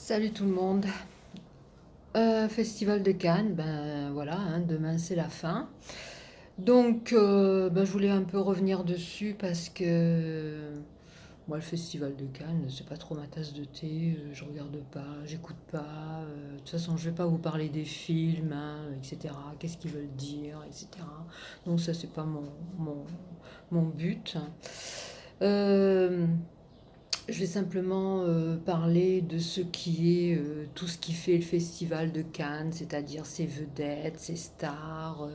Salut tout le monde. Festival de Cannes, ben voilà, hein, demain c'est la fin. Donc, ben, je voulais un peu revenir dessus parce que moi, le Festival de Cannes, c'est pas trop ma tasse de thé. Je regarde pas, j'écoute pas. De toute façon, je vais pas vous parler des films, hein, etc. Qu'est-ce qu'ils veulent dire, etc. Donc ça, c'est pas mon, mon but. Euh, je vais simplement parler de ce qui est tout ce qui fait le festival de Cannes, c'est-à-dire ses vedettes, ses stars,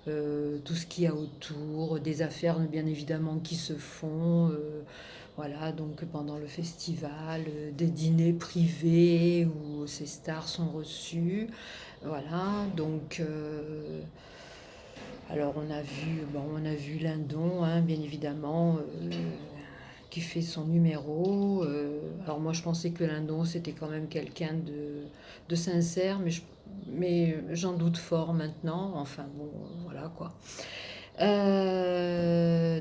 tout ce qu'il y a autour, des affaires bien évidemment qui se font. Voilà, donc pendant le festival, des dîners privés où ces stars sont reçues. Voilà, donc alors on a vu Lindon, hein, bien évidemment, qui fait son numéro. Alors moi je pensais que Lindon c'était quand même quelqu'un de sincère, mais j'en doute fort maintenant. Enfin bon, voilà quoi.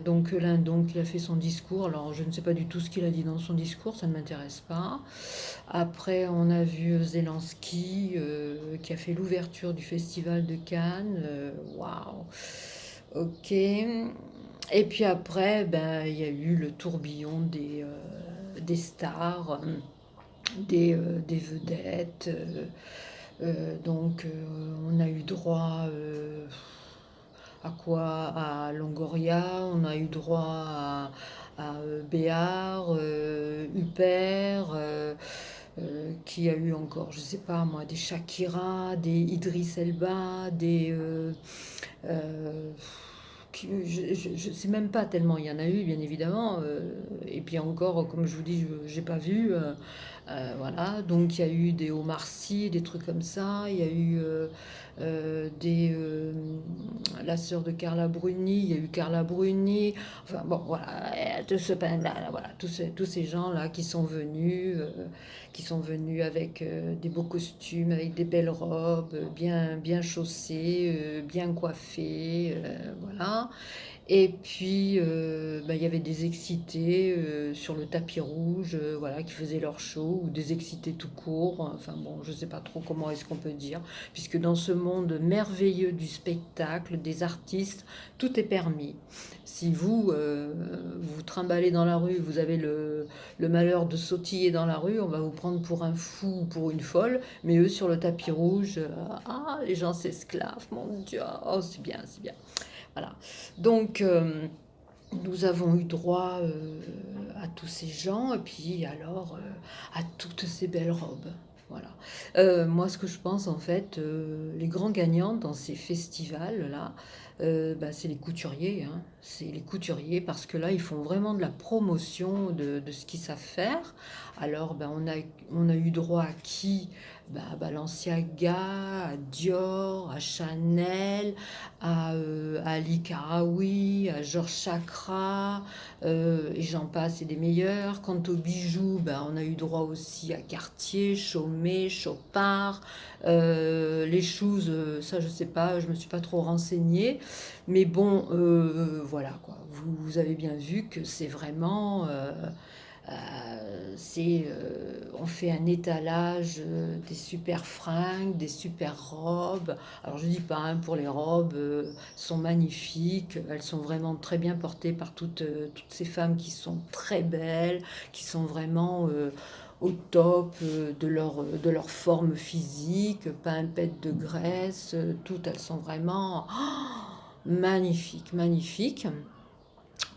Donc Lindon qui a fait son discours. Alors je ne sais pas du tout ce qu'il a dit dans son discours, ça ne m'intéresse pas. Après on a vu Zelensky qui a fait l'ouverture du festival de Cannes. Waouh. Ok. Et puis après, ben, il y a eu le tourbillon des stars, des vedettes. Donc on a eu droit à quoi? À Longoria, on a eu droit Béard, Huppert, qui a eu encore, je sais pas moi, des Shakira, des Idriss Elba, euh, je sais même pas tellement il y en a eu, bien évidemment. Et puis encore, comme je vous dis, j'ai pas vu. Voilà, donc il y a eu des Omar Sy, des trucs comme ça. Il y a eu la sœur de Carla Bruni. Il y a eu Carla Bruni. Enfin bon, voilà, tout ce là, voilà, tous ces gens-là qui sont venus avec des beaux costumes, avec des belles robes, bien chaussées, bien coiffées, voilà. Et puis, bah, il y avait des excités sur le tapis rouge, voilà, qui faisaient leur show, ou des excités tout court. Enfin bon, je ne sais pas trop comment est-ce qu'on peut dire, puisque dans ce monde merveilleux du spectacle, des artistes, tout est permis. Si vous vous trimballez dans la rue, vous avez le malheur de sautiller dans la rue, on va vous prendre pour un fou ou pour une folle, mais eux sur le tapis rouge, ah, les gens s'esclavent, mon Dieu, oh, c'est bien, c'est bien. Voilà. Donc, nous avons eu droit à tous ces gens et puis alors à toutes ces belles robes. Voilà. Moi, ce que je pense, en fait, les grands gagnants dans ces festivals-là, bah, c'est les couturiers, hein. C'est les couturiers parce que là, ils font vraiment de la promotion de ce qu'ils savent faire. Alors, ben, on a eu droit à qui? Bah, à Balenciaga, à Dior, à Chanel, à Ali Karaoui, à Georges Chakra, et j'en passe, et des meilleurs. Quant aux bijoux, ben, on a eu droit aussi à Cartier, Chaumet, Chopard. Les choses, ça je sais pas, je me suis pas trop renseignée. Mais bon, voilà quoi. Vous avez bien vu que c'est vraiment on fait un étalage des super fringues, des super robes. Alors je dis pas, hein, pour les robes, sont magnifiques. Elles sont vraiment très bien portées par toutes ces femmes qui sont très belles, qui sont vraiment au top de leur forme physique, pas un pet de graisse. Toutes, elles sont vraiment magnifiques, magnifiques.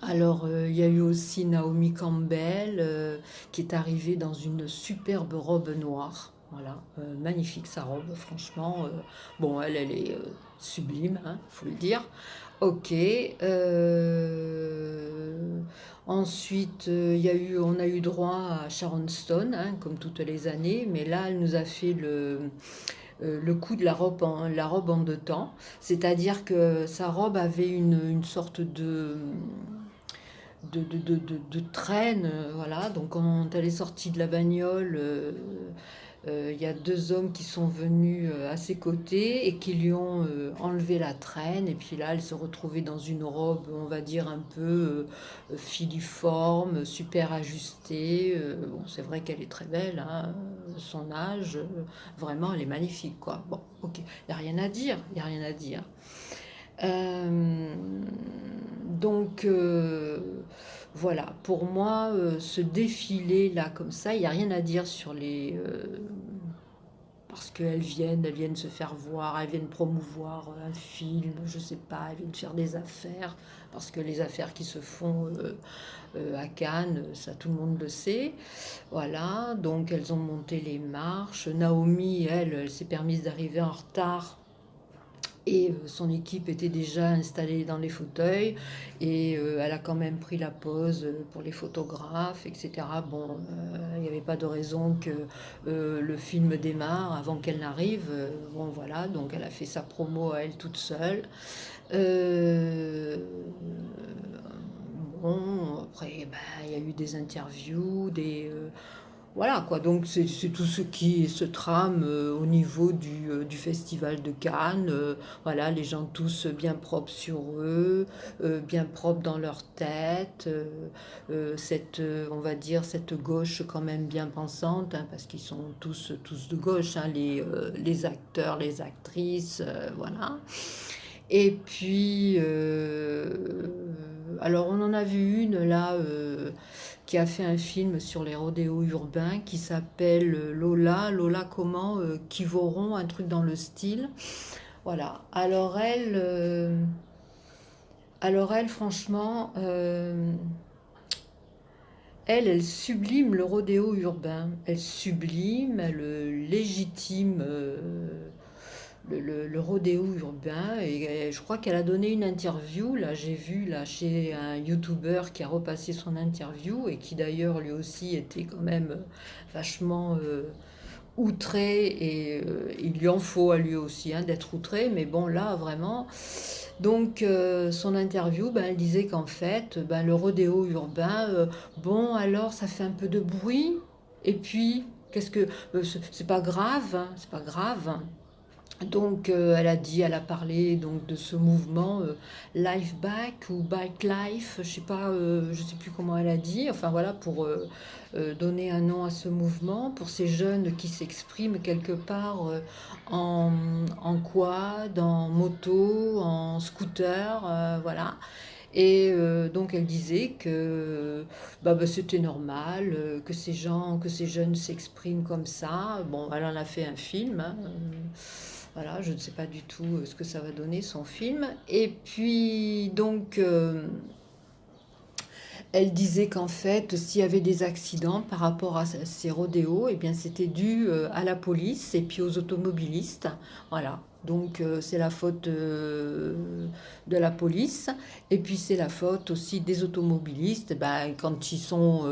Alors, il y a eu aussi Naomi Campbell qui est arrivée dans une superbe robe noire. Voilà, magnifique sa robe, franchement. Bon, elle est sublime, hein, faut le dire. Ok. Ensuite, on a eu droit à Sharon Stone, hein, comme toutes les années, mais là, elle nous a fait le coup de la robe en deux temps. C'est-à-dire que sa robe avait une sorte de traîne, voilà. Donc quand elle est sortie de la bagnole, Il y a 2 hommes qui sont venus, à ses côtés et qui lui ont, enlevé la traîne et puis là, elle se retrouvait dans une robe, on va dire un peu, filiforme, super ajustée, bon, c'est vrai qu'elle est très belle, hein, son âge, vraiment elle est magnifique, quoi. Bon, OK, il y a rien à dire, il y a rien à dire. Donc voilà, pour moi, ce défilé-là comme ça, il y a rien à dire sur les, parce qu'elles viennent se faire voir, elles viennent promouvoir un film, je sais pas, elles viennent faire des affaires, parce que les affaires qui se font à Cannes, ça tout le monde le sait. Voilà, donc elles ont monté les marches. Naomi, elle s'est permise d'arriver en retard et son équipe était déjà installée dans les fauteuils et elle a quand même pris la pause pour les photographes, etc. Bon, il n'y avait pas de raison que le film démarre avant qu'elle n'arrive. Bon, voilà, donc elle a fait sa promo à elle toute seule. Euh, bon, après, ben, il y a eu des interviews, voilà quoi, donc c'est tout ce qui se trame au niveau du festival de Cannes. Voilà, les gens tous bien propres sur eux, bien propres dans leur tête. On va dire, cette gauche quand même bien pensante, hein, parce qu'ils sont tous de gauche, hein, les acteurs, les actrices, voilà. Et puis, alors on en a vu une là qui a fait un film sur les rodéos urbains qui s'appelle Lola comment, Kivoron, un truc dans le style. Voilà. Alors elle, franchement, elle sublime le rodéo urbain. Elle sublime, elle légitime le rodéo urbain. Et je crois qu'elle a donné une interview, là, j'ai vu, là, chez un YouTuber qui a repassé son interview et qui d'ailleurs lui aussi était quand même vachement outré et il lui en faut à lui aussi, hein, d'être outré, mais bon là vraiment. Donc son interview, ben, elle disait qu'en fait, ben, le rodéo urbain, bon alors ça fait un peu de bruit et puis qu'est-ce que c'est pas grave, hein, c'est pas grave. Donc elle a parlé donc de ce mouvement Life Back ou Bike Life, je sais pas, je sais plus comment elle a dit. Enfin voilà, pour donner un nom à ce mouvement, pour ces jeunes qui s'expriment quelque part en, en quad, en moto, en scooter, voilà. Et donc elle disait que c'était normal, que ces jeunes s'expriment comme ça. Bon, elle en a fait un film, hein, voilà, je ne sais pas du tout ce que ça va donner son film. Et puis donc elle disait qu'en fait, s'il y avait des accidents par rapport à ces rodéos, eh bien, c'était dû à la police et puis aux automobilistes. Voilà. Donc, c'est la faute de la police. Et puis, c'est la faute aussi des automobilistes. Ben, quand ils sont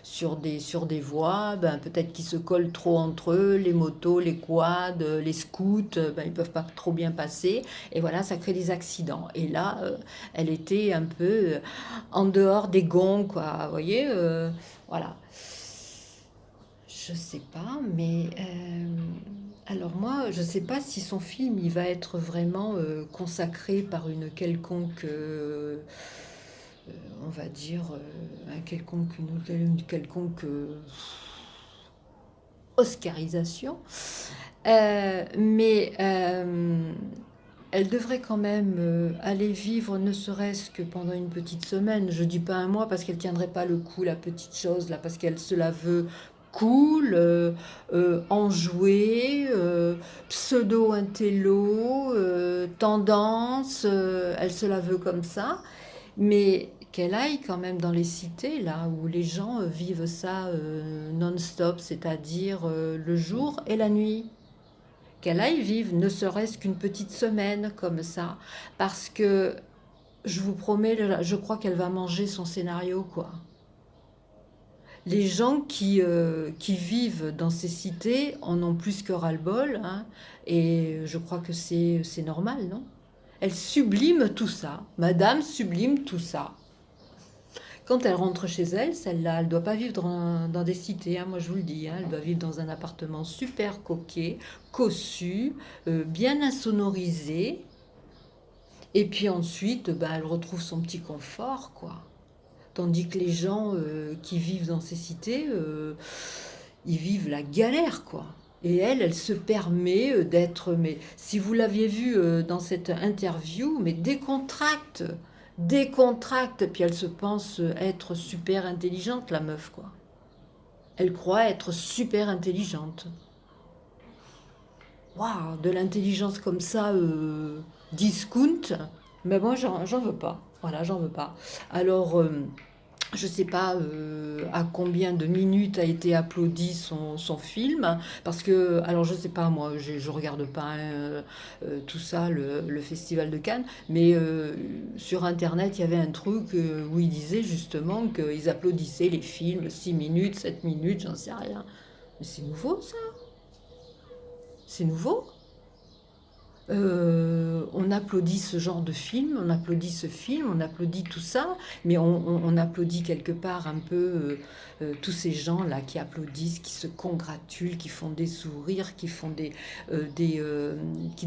sur des voies, ben, peut-être qu'ils se collent trop entre eux. Les motos, les quads, les scouts, ben, ils ne peuvent pas trop bien passer. Et voilà, ça crée des accidents. Et là, elle était un peu en dehors des gonds, quoi. Vous voyez, voilà. Je sais pas, mais alors moi, je sais pas si son film il va être vraiment consacré par une quelconque, on va dire, une quelconque Oscarisation. Mais elle devrait quand même aller vivre, ne serait-ce que pendant une petite semaine. Je dis pas un mois parce qu'elle tiendrait pas le coup, la petite chose là, parce qu'elle se la veut cool, enjouée, pseudo-intello, tendance, elle se la veut comme ça. Mais qu'elle aille quand même dans les cités, là, où les gens vivent ça non-stop, c'est-à-dire le jour et la nuit. Qu'elle aille vivre ne serait-ce qu'une petite semaine comme ça. Parce que, je vous promets, je crois qu'elle va manger son scénario, quoi. Les gens qui vivent dans ces cités en ont plus que ras-le-bol, hein, et je crois que c'est normal, non? Elle sublime tout ça. Madame sublime tout ça. Quand elle rentre chez elle, celle-là, elle ne doit pas vivre dans des cités, hein, moi je vous le dis, hein, elle doit vivre dans un appartement super coquet, cossu, bien insonorisé, et puis ensuite, bah, elle retrouve son petit confort, quoi. Tandis que les gens qui vivent dans ces cités, ils vivent la galère, quoi. Et elle se permet d'être, mais si vous l'aviez vu dans cette interview, mais décontracte, décontracte, puis elle se pense être super intelligente, la meuf, quoi. Elle croit être super intelligente. Waouh, de l'intelligence comme ça, discount, mais moi j'en veux pas. Voilà, j'en veux pas. Alors, je ne sais pas à combien de minutes a été applaudi son film, parce que, alors je ne sais pas, moi, je ne regarde pas hein, tout ça, le Festival de Cannes, mais sur Internet, il y avait un truc où il disait justement qu'ils applaudissaient les films 6 minutes, 7 minutes, j'en sais rien. Mais c'est nouveau, ça? C'est nouveau? On applaudit ce genre de film, on applaudit ce film, on applaudit tout ça, mais on applaudit quelque part un peu tous ces gens-là qui applaudissent, qui se congratulent, qui font des sourires, qui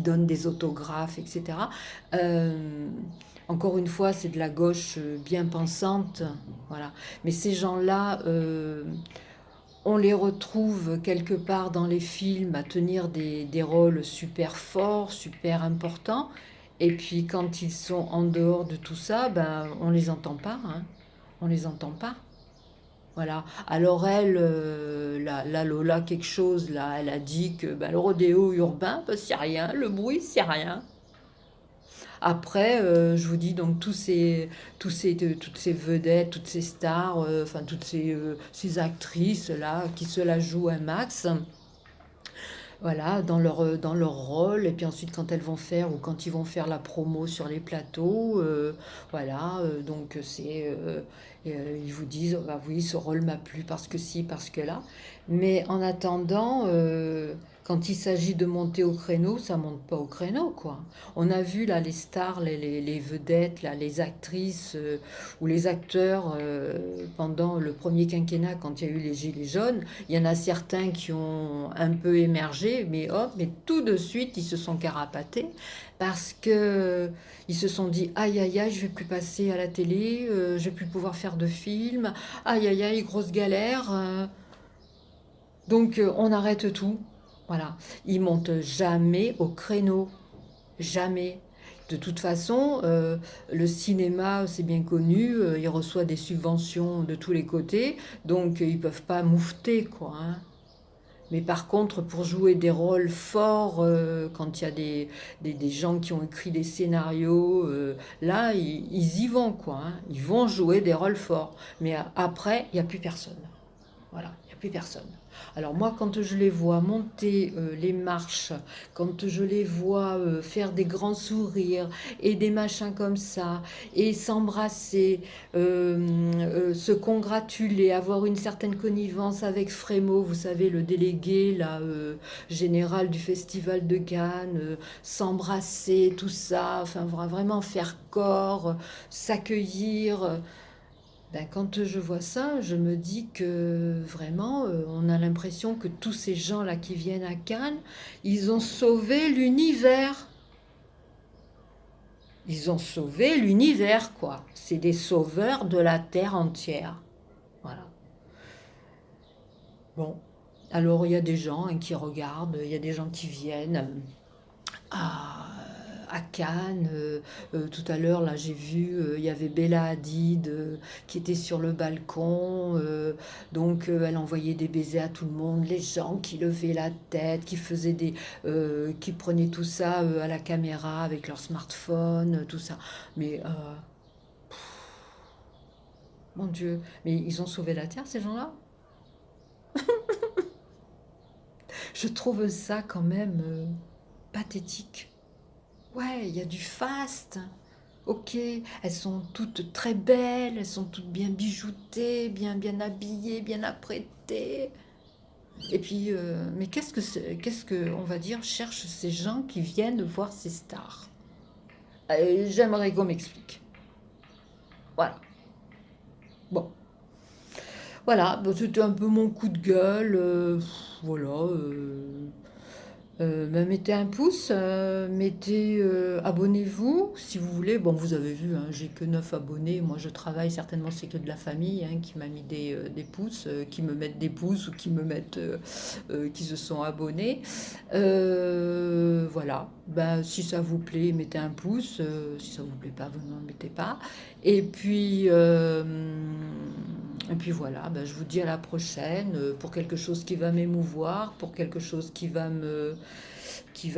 donnent des autographes, etc. Euh, Encore une fois, c'est de la gauche bien pensante, voilà. Mais ces gens-là, on les retrouve quelque part dans les films à tenir des rôles super forts, super importants. Et puis quand ils sont en dehors de tout ça, ben, on les entend pas. Hein. On les entend pas. Voilà. Alors elle, la Lola quelque chose, là, elle a dit que ben, le rodéo urbain, ben, c'est rien, le bruit, c'est rien. Après, je vous dis donc toutes ces vedettes, toutes ces stars, enfin toutes ces actrices là qui se la jouent un max, voilà, dans leur rôle. Et puis ensuite, quand elles vont faire ou quand ils vont faire la promo sur les plateaux, voilà, donc ils vous disent, oh, bah oui, ce rôle m'a plu parce que ci, parce que là. Mais en attendant, quand il s'agit de monter au créneau, ça monte pas au créneau, quoi. On a vu là les stars, les vedettes, là, les actrices ou les acteurs pendant le premier quinquennat, quand il y a eu les Gilets jaunes. Il y en a certains qui ont un peu émergé, mais hop, mais tout de suite, ils se sont carapatés parce que ils se sont dit aïe aïe aïe, je vais plus passer à la télé, je vais plus pouvoir faire de films, aïe aïe aïe, grosse galère. Donc on arrête tout. Voilà, ils montent jamais au créneau, jamais. De toute façon, le cinéma, c'est bien connu, il reçoit des subventions de tous les côtés, donc ils peuvent pas moufter, quoi. Hein. Mais par contre, pour jouer des rôles forts, quand il y a des gens qui ont écrit des scénarios, là, ils y vont, quoi. Hein. Ils vont jouer des rôles forts. Mais après, il n'y a plus personne. Voilà, il n'y a plus personne. Alors moi, quand je les vois monter les marches, quand je les vois faire des grands sourires et des machins comme ça, et s'embrasser, se congratuler, avoir une certaine connivence avec Frémaux, vous savez, le délégué là, général du Festival de Cannes, s'embrasser, tout ça, enfin vraiment faire corps, s'accueillir. Ben, quand je vois ça, je me dis que vraiment, on a l'impression que tous ces gens-là qui viennent à Cannes, ils ont sauvé l'univers. Ils ont sauvé l'univers, quoi. C'est des sauveurs de la Terre entière. Voilà. Bon. Alors, il y a des gens hein, qui regardent, il y a des gens qui viennent à, à Cannes. Tout à l'heure, là, j'ai vu, il y avait Bella Hadid qui était sur le balcon. Donc, elle envoyait des baisers à tout le monde. Les gens qui levaient la tête, qui prenaient tout ça à la caméra avec leur smartphone, tout ça. Mais, mon Dieu, mais ils ont sauvé la Terre, ces gens-là? Je trouve ça quand même pathétique. Ouais, il y a du faste. Ok, elles sont toutes très belles, elles sont toutes bien bijoutées, bien habillées, bien apprêtées. Et puis, mais qu'est-ce que, on va dire, cherchent ces gens qui viennent voir ces stars? J'aimerais qu'on m'explique. Voilà. Bon. Voilà, bah, c'était un peu mon coup de gueule. Voilà. Bah, mettez un pouce, abonnez-vous si vous voulez. Bon, vous avez vu, hein, j'ai que 9 abonnés. Moi, je travaille, certainement, c'est que de la famille hein, qui m'a mis des pouces, qui me mettent des pouces ou qui se sont abonnés. Voilà. Bah, si ça vous plaît, mettez un pouce. Si ça vous plaît pas, vous n'en mettez pas. Et puis, euh, et puis voilà, bah, je vous dis à la prochaine pour quelque chose qui va m'émouvoir, pour quelque chose qui va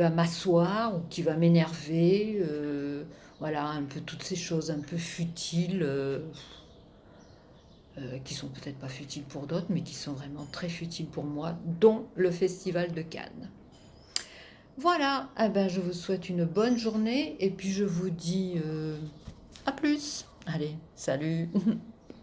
m'asseoir ou qui va m'énerver. Voilà, un peu toutes ces choses un peu futiles, qui sont peut-être pas futiles pour d'autres, mais qui sont vraiment très futiles pour moi, dont le Festival de Cannes. Voilà, eh ben, je vous souhaite une bonne journée et puis je vous dis à plus. Allez, salut